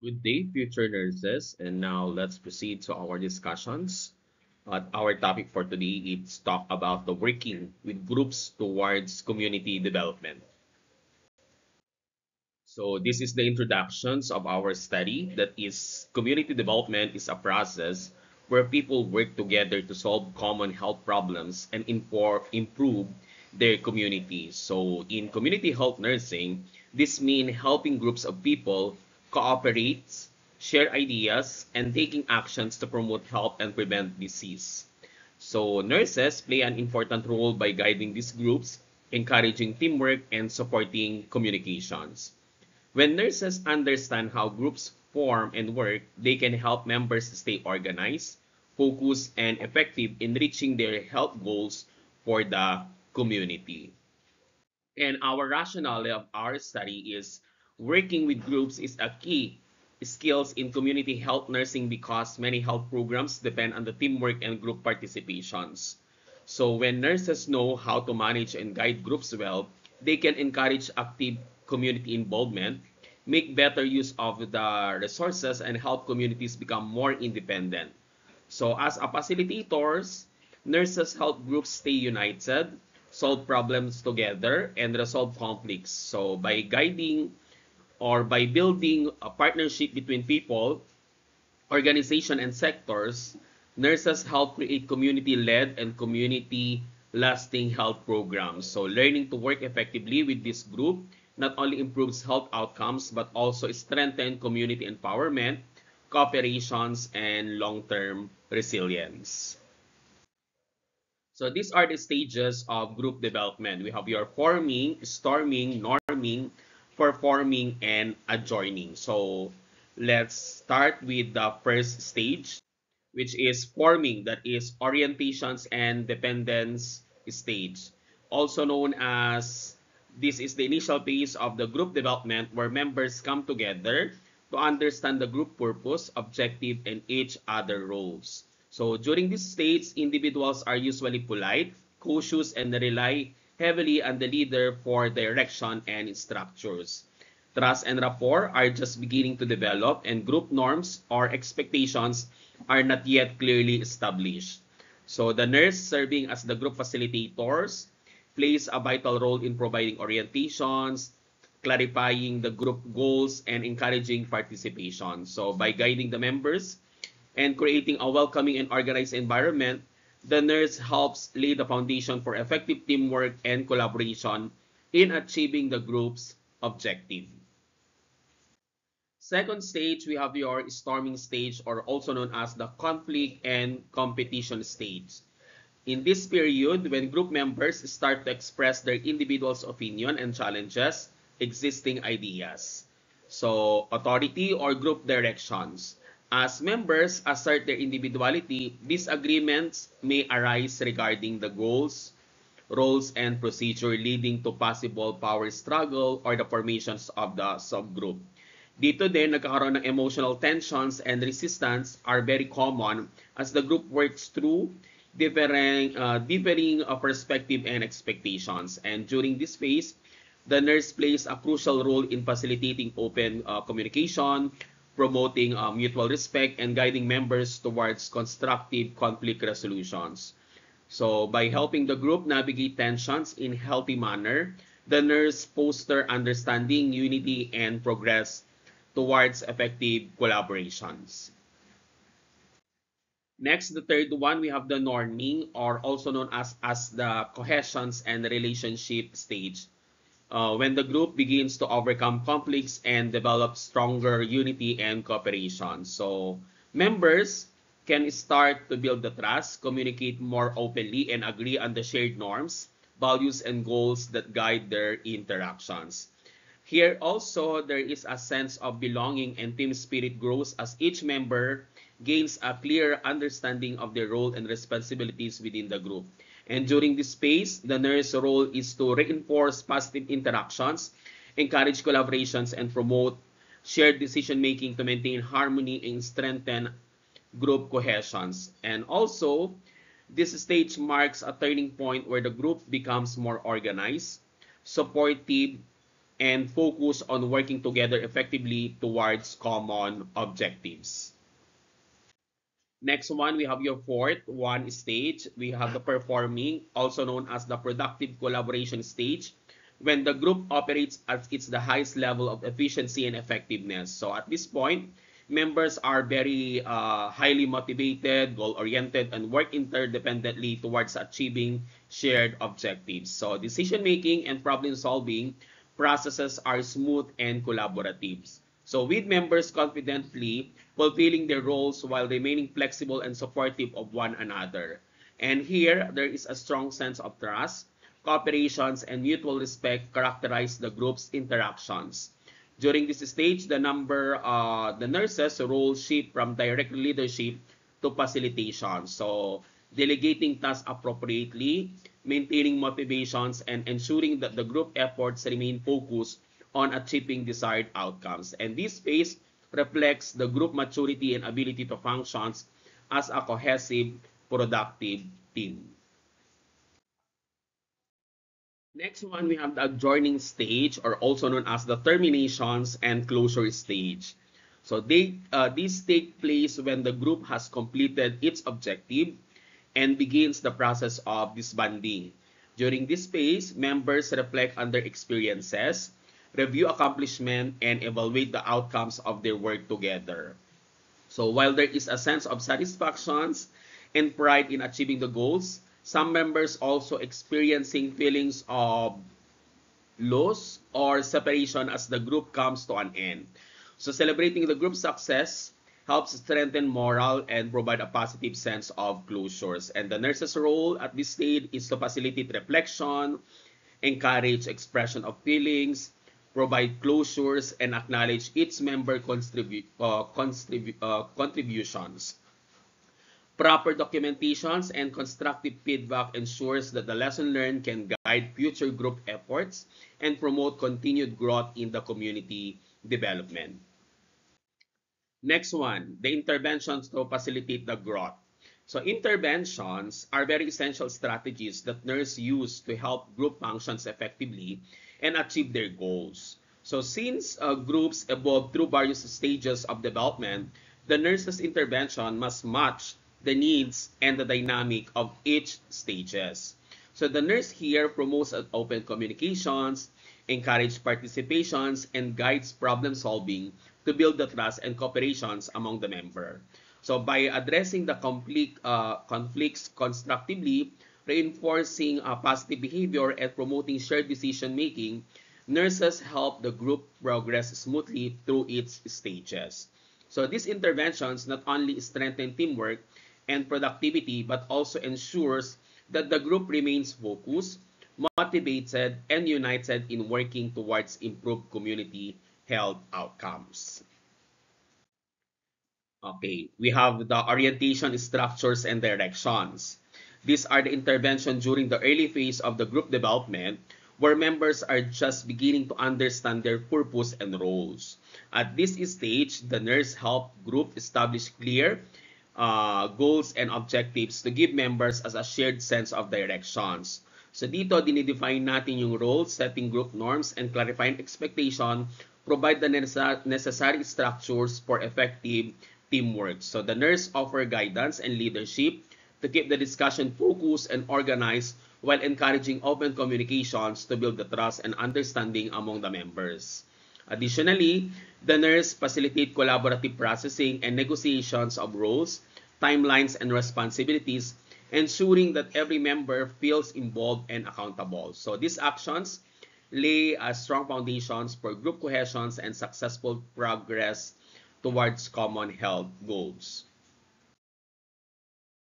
Good day, future nurses. And now let's proceed to our discussions. Our topic for today is talk about the working with groups towards community development. So this is the introductions of our study. That is, community development is a process where people work together to solve common health problems and improve their communities. So in community health nursing, this means helping groups of people cooperate, share ideas, and taking actions to promote health and prevent disease. So nurses play an important role by guiding these groups, encouraging teamwork, and supporting communications. When nurses understand how groups form and work, they can help members stay organized, focused, and effective in reaching their health goals for the community. And our rationale of our study is working with groups is a key skills in community health nursing because many health programs depend on the teamwork and group participations. So when nurses know how to manage and guide groups well, they can encourage active community involvement, make better use of the resources, and help communities become more independent. So as a facilitators, nurses help groups stay united, solve problems together, and resolve conflicts. So by guiding or by building a partnership between people, organization, and sectors, nurses help create community-led and community-lasting health programs. So learning to work effectively with this group not only improves health outcomes but also strengthen community empowerment, cooperations, and long-term resilience. So these are the stages of group development. We have your forming, storming, norming, performing, and adjoining. So let's start with the first stage, which is forming, that is orientations and dependence stage. Also known as, this is the initial phase of the group development where members come together to understand the group purpose, objective, and each other roles. So during this stage, individuals are usually polite, cautious, and rely heavily on the leader for direction and structures. Trust and rapport are just beginning to develop, and group norms or expectations are not yet clearly established. So the nurse serving as the group facilitators plays a vital role in providing orientations, clarifying the group goals, and encouraging participation. So by guiding the members and creating a welcoming and organized environment, the nurse helps lay the foundation for effective teamwork and collaboration in achieving the group's objective. Second stage, we have your storming stage, or also known as the conflict and competition stage. In this period, when group members start to express their individual's opinion and challenges existing ideas. So, authority or group directions. As members assert their individuality, disagreements may arise regarding the goals, roles, and procedure, leading to possible power struggle or the formations of the subgroup. Dito din, nagkakaroon ng emotional tensions and resistance are very common as the group works through differing perspective and expectations. And during this phase, the nurse plays a crucial role in facilitating open communication, promoting mutual respect, and guiding members towards constructive conflict resolutions. So by helping the group navigate tensions in healthy manner, the nurse foster understanding, unity, and progress towards effective collaborations. Next, the third one, we have the norming, or also known as the cohesions and relationship stage. When the group begins to overcome conflicts and develop stronger unity and cooperation. So members can start to build the trust, communicate more openly, and agree on the shared norms, values, and goals that guide their interactions. Here also, there is a sense of belonging and team spirit grows as each member gains a clear understanding of their role and responsibilities within the group. And during this phase, the nurse role is to reinforce positive interactions, encourage collaborations, and promote shared decision making to maintain harmony and strengthen group cohesions. And also, this stage marks a turning point where the group becomes more organized, supportive, and focus on working together effectively towards common objectives. Next one, we have your fourth one stage. We have the performing, also known as the productive collaboration stage, when the group operates at its the highest level of efficiency and effectiveness. So at this point, members are very highly motivated, goal-oriented, and work interdependently towards achieving shared objectives. So decision-making and problem-solving processes are smooth and collaborative. So with members confidently fulfilling their roles while remaining flexible and supportive of one another. And here, there is a strong sense of trust, cooperations, and mutual respect characterize the group's interactions. During this stage, the nurses' role shift from direct leadership to facilitation. So delegating tasks appropriately, maintaining motivations, and ensuring that the group efforts remain focused on achieving desired outcomes. And this phase reflects the group maturity and ability to function as a cohesive, productive team. Next one, we have the adjourning stage, or also known as the terminations and closure stage. So these take place when the group has completed its objective and begins the process of disbanding. During this phase, members reflect on their experiences, review accomplishment, and evaluate the outcomes of their work together. So while there is a sense of satisfactions and pride in achieving the goals, some members also experiencing feelings of loss or separation as the group comes to an end. So celebrating the group's success helps strengthen morale and provide a positive sense of closures. And the nurse's role at this stage is to facilitate reflection, encourage expression of feelings, provide closures, and acknowledge each member contributions. Proper documentations and constructive feedback ensures that the lesson learned can guide future group efforts and promote continued growth in the community development. Next one, the interventions to facilitate the growth. So interventions are very essential strategies that nurses use to help group functions effectively and achieve their goals. So since groups evolve through various stages of development, the nurse's intervention must match the needs and the dynamic of each stages. So the nurse here promotes open communications, encourages participations, and guides problem solving to build the trust and cooperations among the member. So by addressing the conflicts constructively, reinforcing positive behavior, and promoting shared decision making, nurses help the group progress smoothly through its stages. So these interventions not only strengthen teamwork and productivity, but also ensures that the group remains focused, motivated, and united in working towards improved community health outcomes. Okay, we have the orientation structures and directions. These are the intervention during the early phase of the group development where members are just beginning to understand their purpose and roles. At this stage, the nurse help group establish clear goals and objectives to give members as a shared sense of directions. So dito, dinidefine natin yung roles, setting group norms, and clarifying expectation, provide the necessary structures for effective teamwork. So the nurse offer guidance and leadership to keep the discussion focused and organized while encouraging open communications to build the trust and understanding among the members. Additionally, the nurse facilitate collaborative processing and negotiations of roles, timelines, and responsibilities, ensuring that every member feels involved and accountable. So these actions lay strong foundations for group cohesions and successful progress towards common health goals.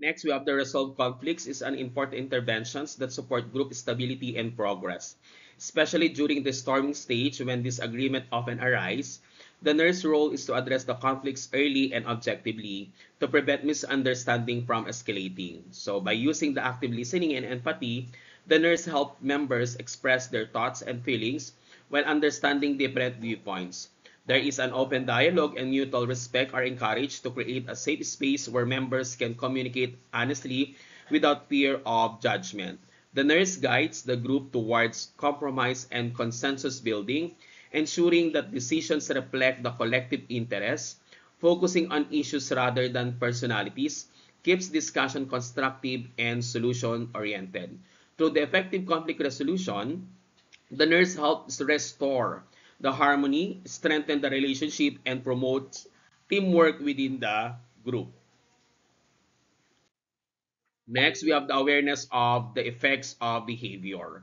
Next, we have the resolve conflicts is an important interventions that support group stability and progress. Especially during the storming stage when disagreement often arise, the nurse role is to address the conflicts early and objectively to prevent misunderstanding from escalating. So by using the active listening and empathy, the nurse help members express their thoughts and feelings while understanding different viewpoints. There is an open dialogue and mutual respect are encouraged to create a safe space where members can communicate honestly without fear of judgment. The nurse guides the group towards compromise and consensus building, ensuring that decisions reflect the collective interest, focusing on issues rather than personalities, keeps discussion constructive and solution-oriented. Through the effective conflict resolution, the nurse helps restore the harmony, strengthen the relationship, and promotes teamwork within the group. Next, we have the awareness of the effects of behavior.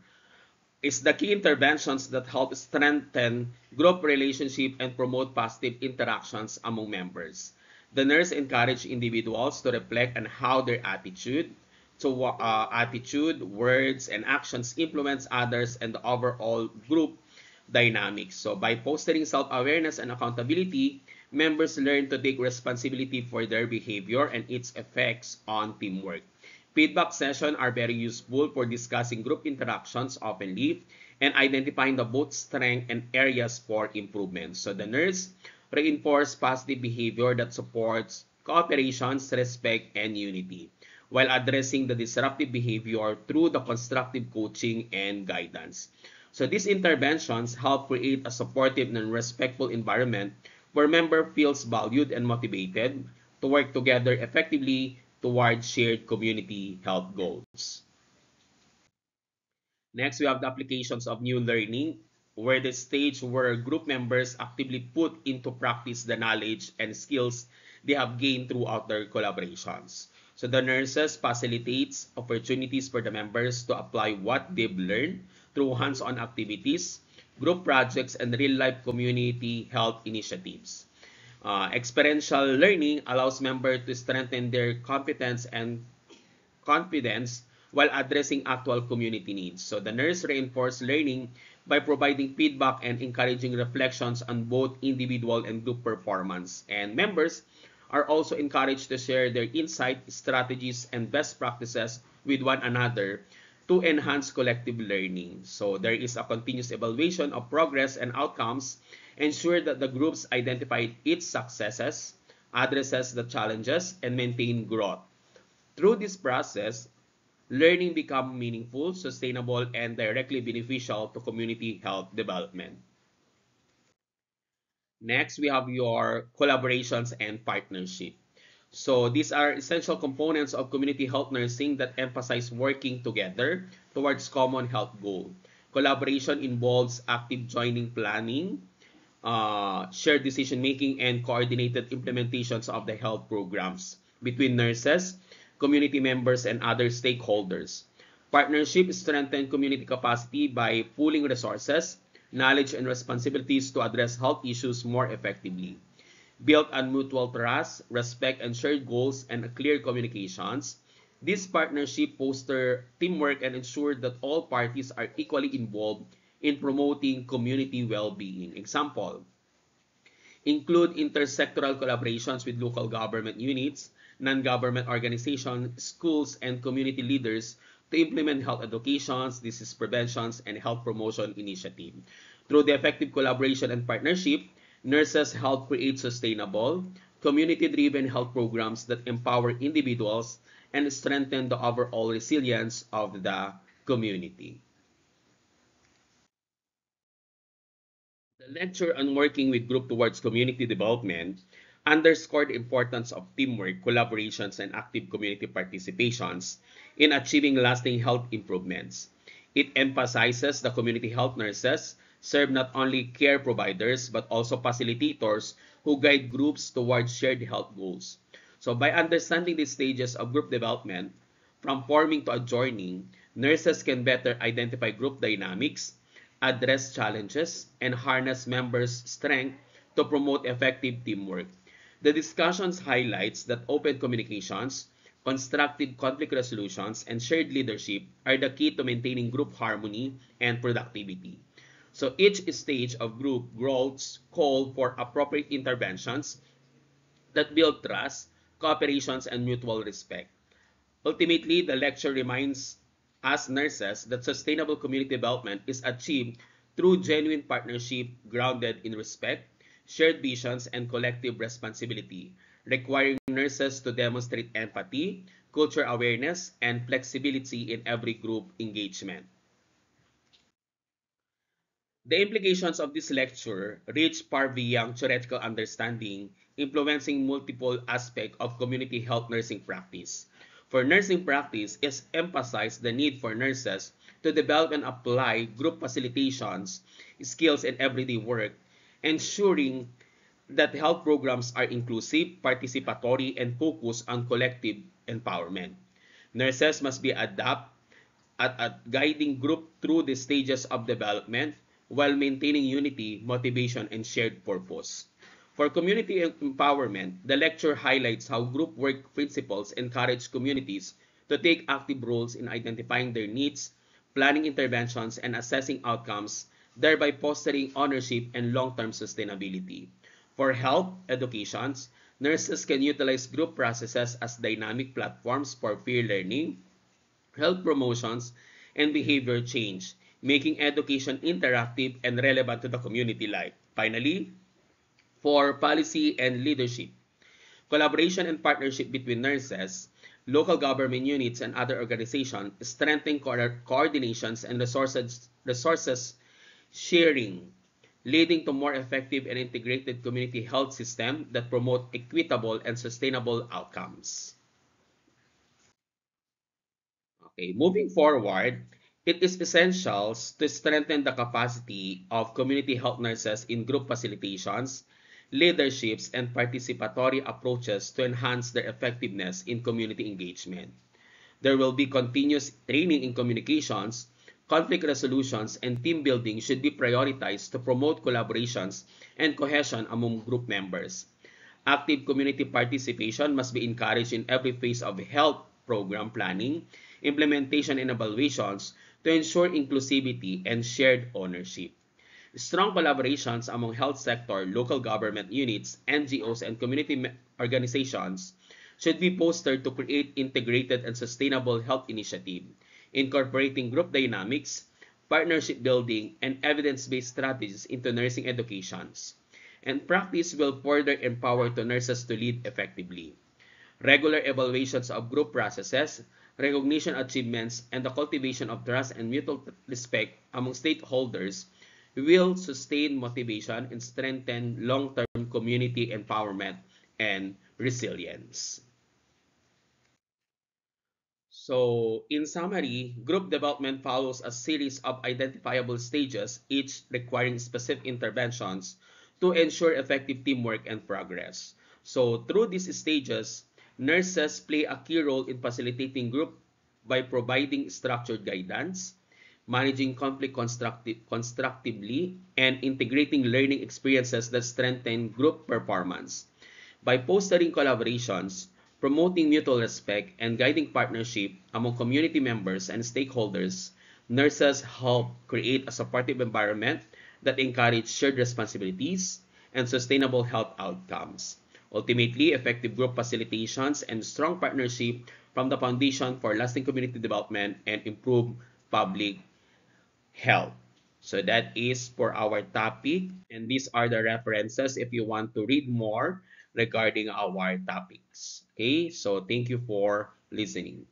It's the key interventions that help strengthen group relationship and promote positive interactions among members. The nurse encourage individuals to reflect on how their attitude, words, and actions influence others and the overall group dynamics. So by fostering self-awareness and accountability, members learn to take responsibility for their behavior and its effects on teamwork. Feedback sessions are very useful for discussing group interactions openly and identifying the both strengths and areas for improvement. So the nurse reinforce positive behavior that supports cooperation, respect, and unity, while addressing the disruptive behavior through the constructive coaching and guidance. So these interventions help create a supportive and respectful environment where member feels valued and motivated to work together effectively towards shared community health goals. Next, we have the applications of new learning, where the stage where group members actively put into practice the knowledge and skills they have gained throughout their collaborations. So the nurses facilitates opportunities for the members to apply what they've learned through hands-on activities, group projects, and real-life community health initiatives. Experiential learning allows members to strengthen their competence and confidence while addressing actual community needs. So the nurse reinforces learning by providing feedback and encouraging reflections on both individual and group performance. And members are also encouraged to share their insight, strategies, and best practices with one another to enhance collective learning. So there is a continuous evaluation of progress and outcomes, ensure that the groups identify its successes, addresses the challenges, and maintain growth. Through this process, learning becomes meaningful, sustainable, and directly beneficial to community health development. Next, we have your collaborations and partnership. So these are essential components of community health nursing that emphasize working together towards common health goal. Collaboration involves active joining planning, shared decision making, and coordinated implementations of the health programs between nurses, community members, and other stakeholders. Partnership strengthens community capacity by pooling resources, knowledge, and responsibilities to address health issues more effectively. Built on mutual trust, respect, and shared goals and clear communications, this partnership fosters teamwork and ensures that all parties are equally involved in promoting community well-being. Example, include intersectoral collaborations with local government units, non-government organizations, schools, and community leaders to implement health educations, disease preventions, and health promotion initiatives. Through the effective collaboration and partnership, nurses help create sustainable, community-driven health programs that empower individuals and strengthen the overall resilience of the community. The lecture on working with group towards community development underscored the importance of teamwork, collaborations, and active community participations in achieving lasting health improvements. It emphasizes the community health nurses serve not only care providers but also facilitators who guide groups towards shared health goals. So by understanding the stages of group development, from forming to adjoining, nurses can better identify group dynamics, address challenges, and harness members' strength to promote effective teamwork. The discussions highlights that open communications, constructive conflict resolutions, and shared leadership are the key to maintaining group harmony and productivity. So each stage of group growth call for appropriate interventions that build trust, cooperations, and mutual respect. Ultimately, the lecture reminds us nurses that sustainable community development is achieved through genuine partnership grounded in respect, shared visions, and collective responsibility, requiring nurses to demonstrate empathy, culture awareness, and flexibility in every group engagement. The implications of this lecture reach far beyond theoretical understanding, influencing multiple aspects of community health nursing practice. For nursing practice, it emphasized the need for nurses to develop and apply group facilitations, skills in everyday work, ensuring that health programs are inclusive, participatory, and focused on collective empowerment. Nurses must be adept at guiding group through the stages of development while maintaining unity, motivation, and shared purpose. For community empowerment, the lecture highlights how group work principles encourage communities to take active roles in identifying their needs, planning interventions, and assessing outcomes, thereby fostering ownership and long-term sustainability. For health educations, nurses can utilize group processes as dynamic platforms for peer learning, health promotions, and behavior change, making education interactive and relevant to the community life. Finally, for policy and leadership, collaboration and partnership between nurses, local government units, and other organizations strengthen coordinations and resources sharing, leading to more effective and integrated community health system that promote equitable and sustainable outcomes. Okay, moving forward, it is essential to strengthen the capacity of community health nurses in group facilitations, leaderships, and participatory approaches to enhance their effectiveness in community engagement. There will be continuous training in communications, conflict resolutions, and team building should be prioritized to promote collaborations and cohesion among group members. Active community participation must be encouraged in every phase of health program planning, implementation, and evaluations to ensure inclusivity and shared ownership. Strong collaborations among health sector, local government units, NGOs, and community organizations should be fostered to create integrated and sustainable health initiative, incorporating group dynamics, partnership building, and evidence-based strategies into nursing educations. And practice will further empower the nurses to lead effectively. Regular evaluations of group processes, recognition achievements, and the cultivation of trust and mutual respect among stakeholders will sustain motivation and strengthen long-term community empowerment and resilience. So, in summary, group development follows a series of identifiable stages, each requiring specific interventions to ensure effective teamwork and progress. So, through these stages, nurses play a key role in facilitating group by providing structured guidance, managing conflict constructively, and integrating learning experiences that strengthen group performance. By fostering collaborations, promoting mutual respect, and guiding partnership among community members and stakeholders, nurses help create a supportive environment that encourages shared responsibilities and sustainable health outcomes. Ultimately, effective group facilitations and strong partnership from the foundation for lasting community development and improved public health. So that is for our topic, and these are the references if you want to read more regarding our topics. Okay, so thank you for listening.